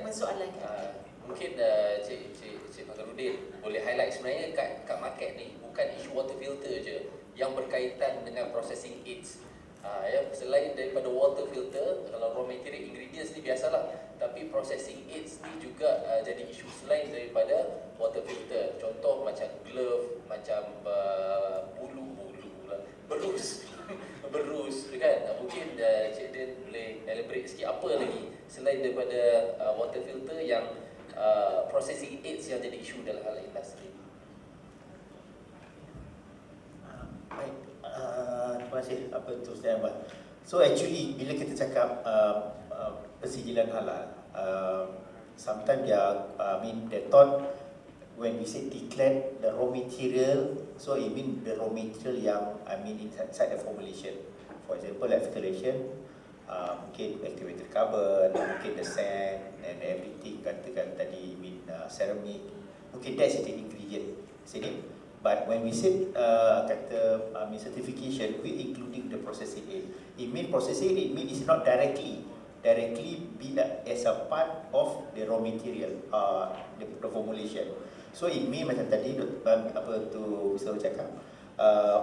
Mungkin Cik Fakhrudin boleh highlight sebenarnya kat market ni bukan isu water filter je yang berkaitan dengan processing aids. Ya, selain daripada water filter, kalau raw material ingredients ni biasalah, tapi processing aids ni juga jadi isu selain daripada water filter. Contoh macam glove, macam berus berus kan. Mungkin Cik Din boleh elaborate sikit apa lagi selain daripada water filter yang processing aids yang jadi isu dalam hal industri. Baik, terima kasih apa terus saya buat. So actually bila kita cakap persijilan halal, sometimes they thought when we say declared the raw material, so it mean the raw material yang inside the formulation. For example, like filtration, mungkin activated carbon, mungkin the sand and everything, katakan tadi ceramic, mungkin that's the ingredient sini. But when we say certification, we including the processing aid. It mean processing aid, it mean it's not directly be as a part of the raw material, the formulation. So it mean macam tadi apa tu Mr. cakap,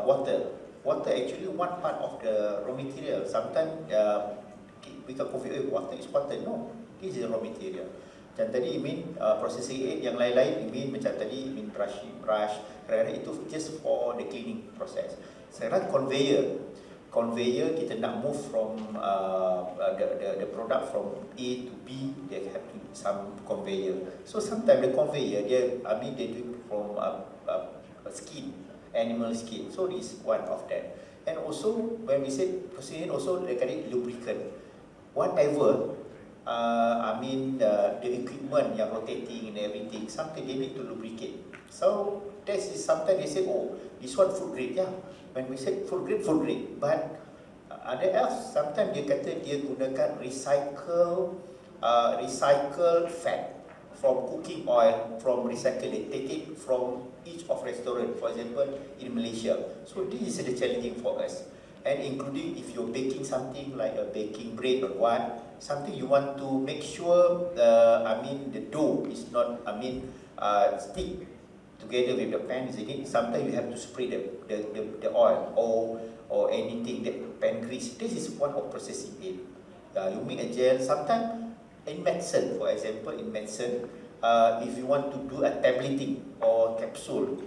water actually one part of the raw material. Sometimes we can confuse water is water. No, this is the raw material. Macam tadi processing aid yang lain-lain, macam tadi brush, kadang-kadang itu just for the cleaning process. Sekarang conveyor kita nak move from the product from A to B, they have to some conveyor. So sometimes the conveyor they do from skin, animal skin. So this is one of that. And also when we say processing, also they call it lubricant. Whatever the equipment yang rotating and everything, something they need to lubricate. So that is sometimes they say, oh, this one food grade, yeah. When we say food grade, but ada else sometimes dia kata dia gunakan recycle fat from cooking oil, from recycle, they take it from each of restaurant, for example in Malaysia. So this is the challenging for us. And including if you're baking something like a baking bread or what, something you want to make sure the dough is not stick together with the pan, isn't it? Sometimes you have to spray the oil or anything, that pan grease. This is one of processing aid. You make a gel. Sometimes in medicine, for example, in medicine, if you want to do a tableting or capsule,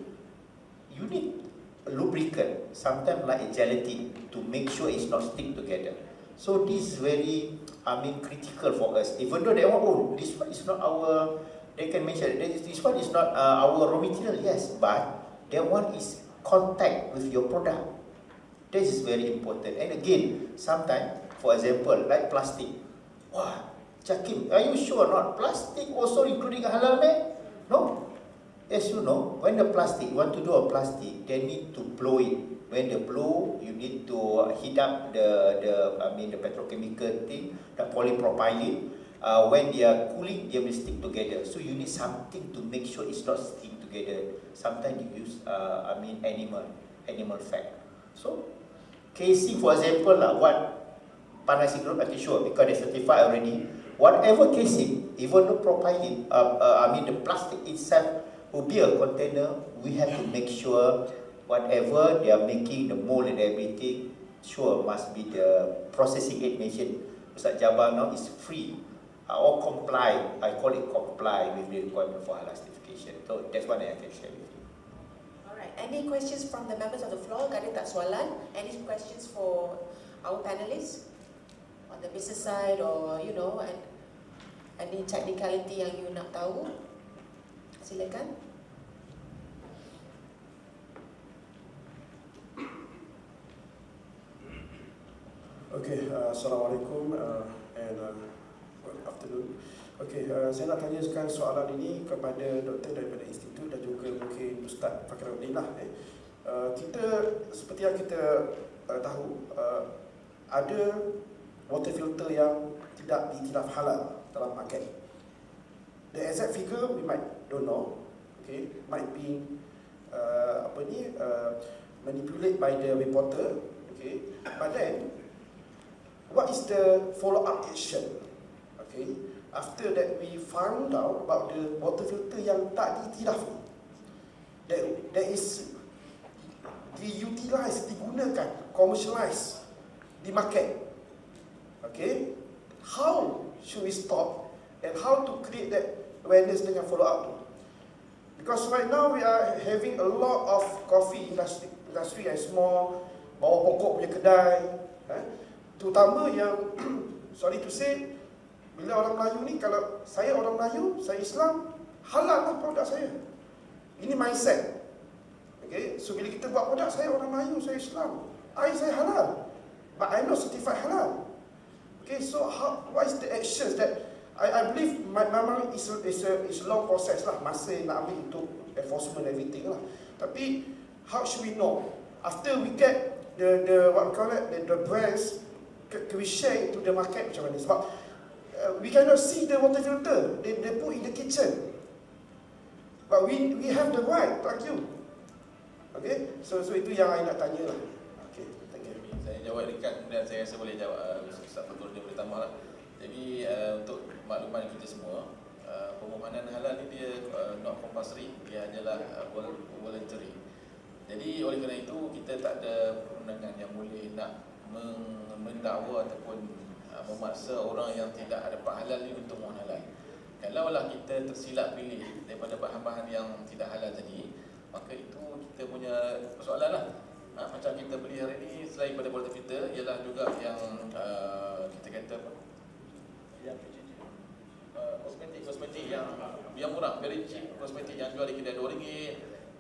you need a lubricant, sometimes like a gelatin, to make sure it's not stick together. So this is very, critical for us. Even though they want, oh, this one is not our, they can mention, this one is not our raw material, yes, but that one is contact with your product. This is very important. And again, sometimes, for example, like plastic. Wah, Jakim, are you sure or not? Plastic also including halal, man? No. As you know, when the plastic, you want to do a plastic, they need to blow it. When they blow, you need to heat up the petrochemical thing, the polypropylene. When they are cooling, they will stick together. So you need something to make sure it's not sticking together. Sometimes you use, animal fat. So, casing, for example, what Panasonic Group, okay, sure, because they certified already. Whatever casing, even the propylene, the plastic itself will be a container. We have to make sure whatever they are making, the mold and everything, sure must be the processing aid nation. Ustaz Jabar now is free or comply. I call it comply with the requirement for halal certification. So that's what I can share with you. Alright, any questions from the members of the floor? Ada tak soalan? Any questions for our panelists on the business side, or and any technicality yang you nak tahu? Silakan. Okay, Assalamualaikum and good afternoon. Okay, saya nak tanyakan soalan ini kepada doktor daripada institut dan juga mungkin Ustaz Fakhruddin lah. Kita, seperti yang kita tahu, ada water filter yang tidak diiktiraf halal dalam paket. The exact figure we might don't know. Okay, might be manipulated by the reporter. Okay, but then what is the follow-up action? Okay, after that we found out about the water filter yang tak diiktiraf ni, that is diutilise, digunakan, commercialised di market. Okay, how should we stop and how to create that awareness dengan follow-up tu? Because right now we are having a lot of coffee industry and small bawah pokok punya kedai, terutama yang sorry to say, bila orang Melayu ni, kalau saya orang Melayu, saya Islam, halal lah produk saya. Ini mindset. Okay, so bila kita buat produk, saya orang Melayu, saya Islam, air saya halal, but I'm not certified halal. Okay, so what is the actions that I believe memang is a long process lah, masa nak ambil untuk enforcement everything lah. Tapi how should we know after we get the what we call it, the brands, can we share it to the market macam mana? Sebab we cannot see the water filter, they put in the kitchen, but we have the right to argue. Okay, so itu yang I nak tanya lah. Okay, thank you. Saya jawab dekat, kemudian saya rasa boleh jawab Ustaz Fakhruddin boleh tambah lah. Jadi untuk makluman kita semua, permohonan halal ni dia not compulsory, dia hanyalah voluntary. Jadi oleh kerana itu kita tak ada perundangan yang boleh nak mendakwa ataupun memaksa orang yang tidak ada pak halal ni untuk mohon halal. Kalaulah kita tersilap pilih daripada bahan-bahan yang tidak halal tadi, maka itu kita punya persoalan lah. Macam kita beli hari ni, selain pada water filter, ialah juga yang kita kata apa? Kosmetik yang murah, very cheap kosmetik yang jual di kedai RM2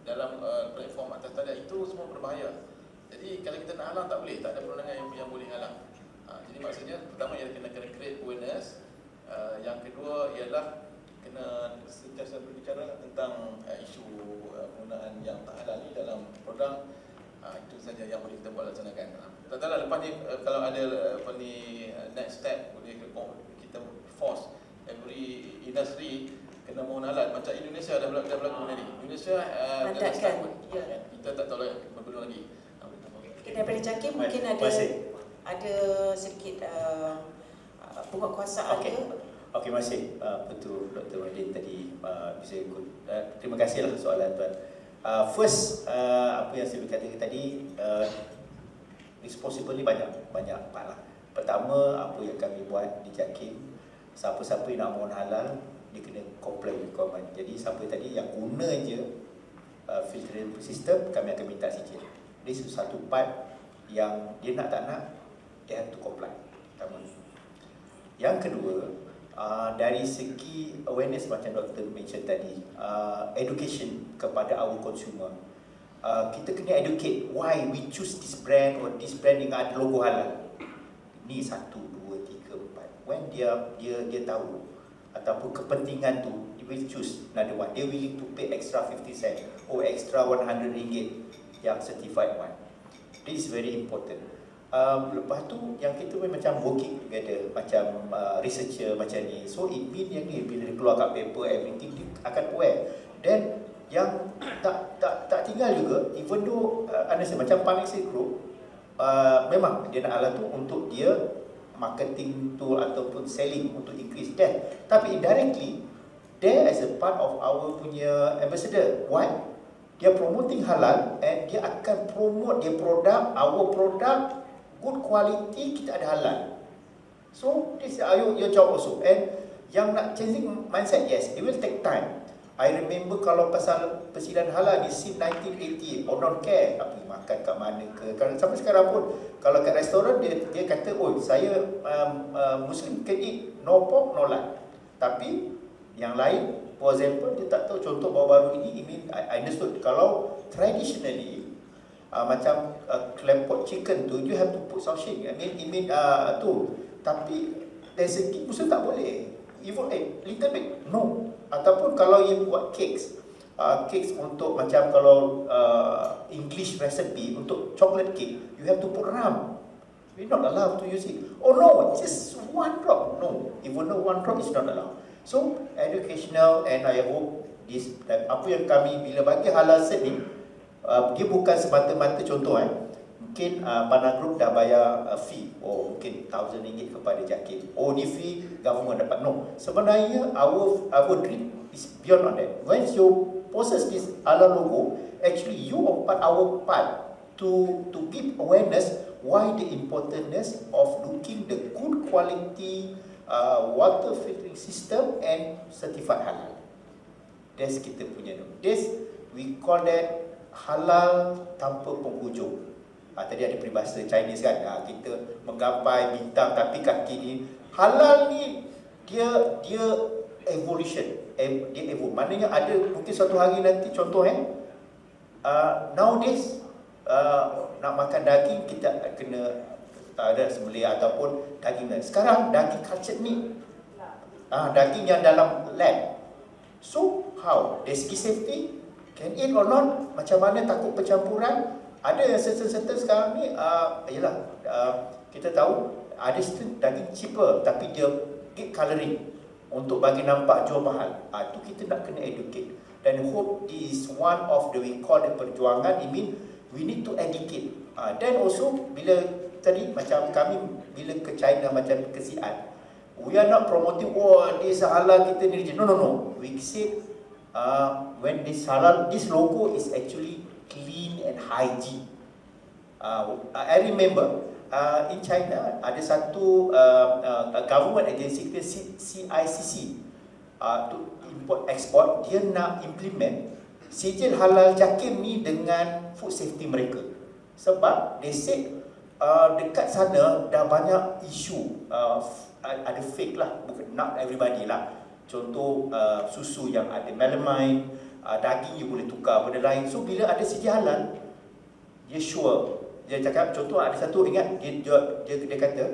dalam platform atas talian, itu semua berbahaya. Jadi kalau kita nak halang tak boleh, tak ada perundangan yang boleh halang. Jadi maksudnya pertama ialah kena create awareness, yang kedua ialah kena sentiasa berbicara tentang isu penggunaan yang tak halal ni dalam produk. Itu saja yang boleh kita buat laksanakan. Tak tahu lepas ni kalau ada next step boleh kita force every industry kena mohon halal. Macam Indonesia dah berlaku ni. Indonesia dah start pun. Kita tak tahu belum lagi. Daripada Jakim mungkin ada sedikit penguatkuasaan ke? Okey, masih betul Dr. Wadid tadi bisa ikut. Terima kasihlah soalan tuan. First, apa yang saya berkata tadi, responsible ni banyak part lah. Pertama, apa yang kami buat di JAKIM, siapa-siapa yang nak mohon halal, dia kena comply with requirement. Jadi siapa tadi yang guna je filtering system, kami akan minta sijil. This is satu part yang dia nak tak nak, dia have to comply. Pertama. Yang kedua, dari segi awareness macam Dr. mention tadi, education kepada our consumer. Kita kena educate why we choose this brand or this brand yang ada logo halal. Ni 1, 2, 3, 4. When dia tahu ataupun kepentingan tu, dia will choose another one. Dia willing to pay extra 50 cent or extra 100 ringgit yang certified one. This is very important. Lepas tu yang kita pun macam working together, macam researcher macam ni. So it mean yang ni bila dia keluar kat paper everything dia akan aware. Then yang tak tinggal juga, even though understand macam Panexi Group, memang dia nak halal tu untuk dia marketing tu ataupun selling untuk increase that. Tapi indirectly there as a part of our punya ambassador. Why? Dia promoting halal and dia akan promote dia produk, our product good quality, kita ada halal. So this is your job also. And yang nak changing mindset, yes, it will take time. I remember kalau pasal persediaan halal ni since 1980, orang care apa makan kat mana ke. Kalau sampai sekarang pun kalau kat restoran dia kata, "Oh, saya Muslim can eat no pork no lard." Tapi yang lain, for example, dia tak tahu. Contoh baru-baru ini, I understood kalau traditionally macam clam pot chicken tu, you have to put sausage. I mean tu. Tapi dari segi Muslim tak boleh. Even little bit, no. Ataupun kalau you buat cakes untuk macam kalau English recipe untuk chocolate cake, you have to put rum. We're not allowed to use it. Oh no, just 1 drop. No, even though 1 drop is not allowed. So educational, and I hope this apa yang kami bila bagi halal cert ni, dia bukan semata-mata contoh mungkin Panang Group dah bayar fee, mungkin RM1,000 kepada JAKIM. Ni fee government dapat. No, sebenarnya our dream is beyond on that. Once you possess this halal logo, actually you are our part to give awareness why the importance of looking the good quality water filtering system and certified halal. That's kita punya. This we call that halal tanpa penghujung. Tadi ada peribahasa Chinese kan, kita menggapai bintang tapi kaki ni. Halal ni dia evolution, dia evolve. Maknanya ada mungkin suatu hari nanti, contoh nowadays nak makan daging kita kena ada sembelih ataupun daging. Sekarang daging cultured meat, daging yang dalam lab. So how? Dari segi safety, can eat or not? Macam mana, takut percampuran? Ada yang certain sekarang ni, kita tahu ada certain daging cheaper tapi dia get coloring untuk bagi nampak jual mahal. Itu kita nak kena educate. Dan hope this is one of the we call the perjuangan. It mean we need to educate. Dan also bila tadi macam kami bila ke China macam ke Xi'an, we are not promoting this halal kita ni. No. We say when this halal, this logo is actually clean and hygiene. I remember in China ada satu government agency kita CICC to import export, dia nak implement sijil halal JAKIM ni dengan food safety mereka. Sebab they said dekat sana dah banyak isu ada fake lah, bukan not everybody lah. Contoh susu yang ada melamine, daging you boleh tukar benda lain. So bila ada sijil halal, dia sure. Dia cakap, contoh ada satu, ingat dia kata,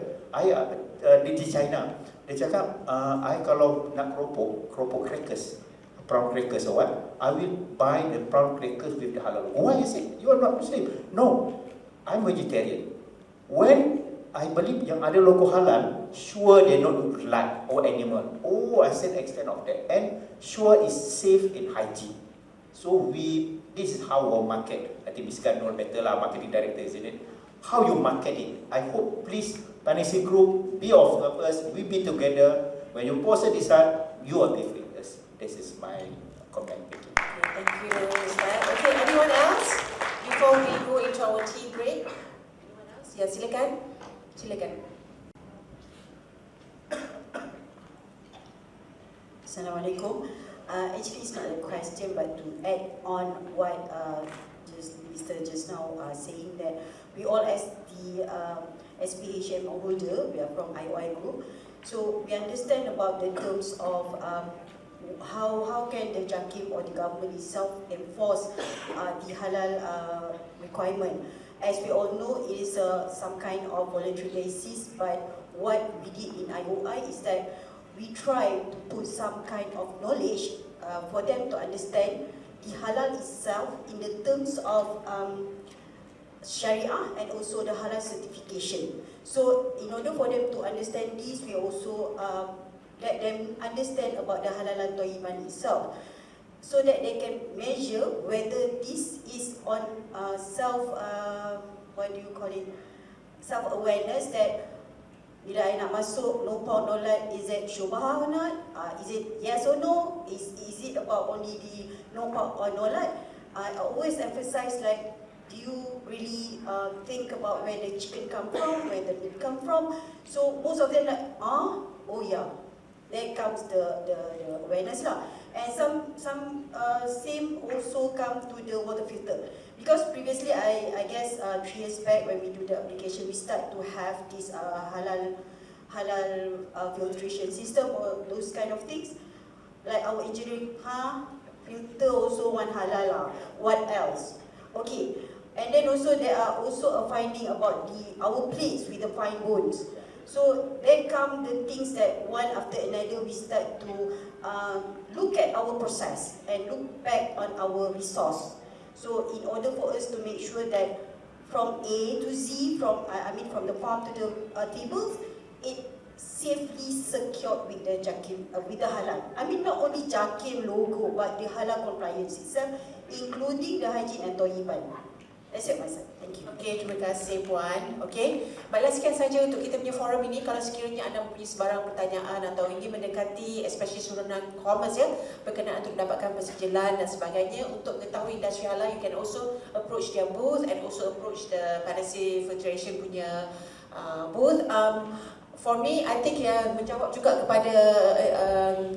di China, dia cakap, I kalau nak keropok crackers, prawn crackers or what, I will buy the prawn crackers with the halal. Why is it? You are not Muslim. No, I'm vegetarian. When I believe yang ada logo halal, sure they not blood or animal. I said extent of that. And sure is safe and hygiene. So this is how our market. I think Ms. Nur better lah, marketing director, isn't it? How you market it. I hope please, Panexi Group, be of us, we be together. When you post this one, you are with us. This is my comment. Thank you, Ustaz. Okay, anyone else? Before we go into our tea break? Anyone else? Ya, silakan. Assalamualaikum. Actually, it's not a question, but to add on what Mr. just now saying, that we all as the SPHM holder, we are from IOI group, so we understand about the terms of how can the JAKIM or the government itself enforce the halal requirement. As we all know, it is some kind of voluntary basis, but what we did in IOI is that we try to put some kind of knowledge for them to understand the halal itself in the terms of Sharia and also the halal certification. So in order for them to understand this, we also let them understand about the halalan thayyiban itself, so that they can measure whether this is on self-awareness, that bila I nak masuk no pork no lard, is it syubhah or not? Is it yes or no? Is it about only the no pork or no lard? I always emphasize, like, do you really think about where the chicken come from, where the meat come from? So most of them like, oh yeah, there comes the awareness lah. And some same also come to the water filter, because previously I guess 3 years back when we do the application, we start to have this halal filtration system or those kind of things. Like our engineering, filter also one halal lah. What else? Okay. And then also there are also a finding about our plates with the fine bones. So then come the things that one after another we start to look at our process and look back on our resource. So in order for us to make sure that from A to Z, from the farm to the tables, it safely secured with the JAKIM, with the halal. I mean not only JAKIM logo, but the halal compliance itself, including the hygiene and thayyiban. That's it, my son. Thank you. Okey, terima kasih Puan. Okey, baiklah sekian saja untuk kita punya forum ini. Kalau sekiranya anda mempunyai sebarang pertanyaan atau ingin mendekati, especially surunan commerce ya, berkenaan untuk mendapatkan persejalan dan sebagainya, untuk mengetahui industri halal, you can also approach their booth and also approach the Panasih Federation punya booth. For me, I think menjawab juga kepada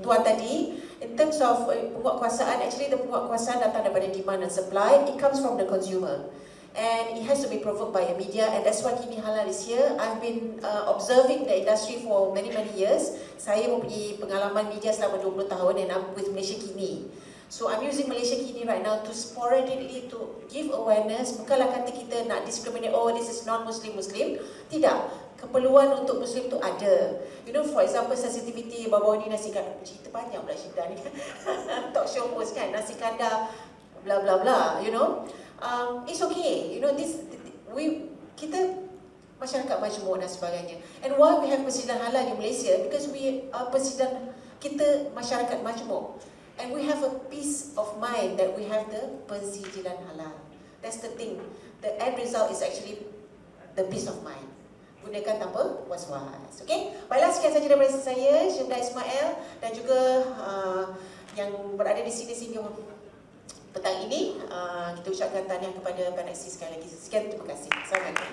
Tuan tadi, in terms of penguatkuasaan, actually the penguatkuasaan datang daripada demand and supply. It comes from the consumer. And it has to be provoked by the media, and that's why Kini Halal is here. I've been observing the industry for many years. Saya mempunyai pengalaman media selama 20 tahun, and I'm with Malaysia Kini. So I'm using Malaysia Kini right now to sporadically to give awareness. Bukanlah kata kita nak discriminate, oh this is non-Muslim, Muslim. Tidak. Keperluan untuk Muslim tu ada. You know, for example, sensitivity baru ni nasi kandar. Cerita panjang pula cerita ni. Talk show host kan, nasi kandar, bla bla bla, you know. It's okay, you know, kita masyarakat majmuk dan sebagainya. And why we have persidangan halal di Malaysia? Because we kita masyarakat majmuk, and we have a peace of mind that we have the persidangan halal. That's the thing. The end result is actually the peace of mind. Gunakan tanpa was-was. Okay? Baiklah, sekian saja daripada saya, Syuhda Ismail, dan juga yang berada di sini sehingga petang ini. Kita ucapkan tahniah kepada Panasih sekali lagi. Sekian, terima kasih. Assalamualaikum.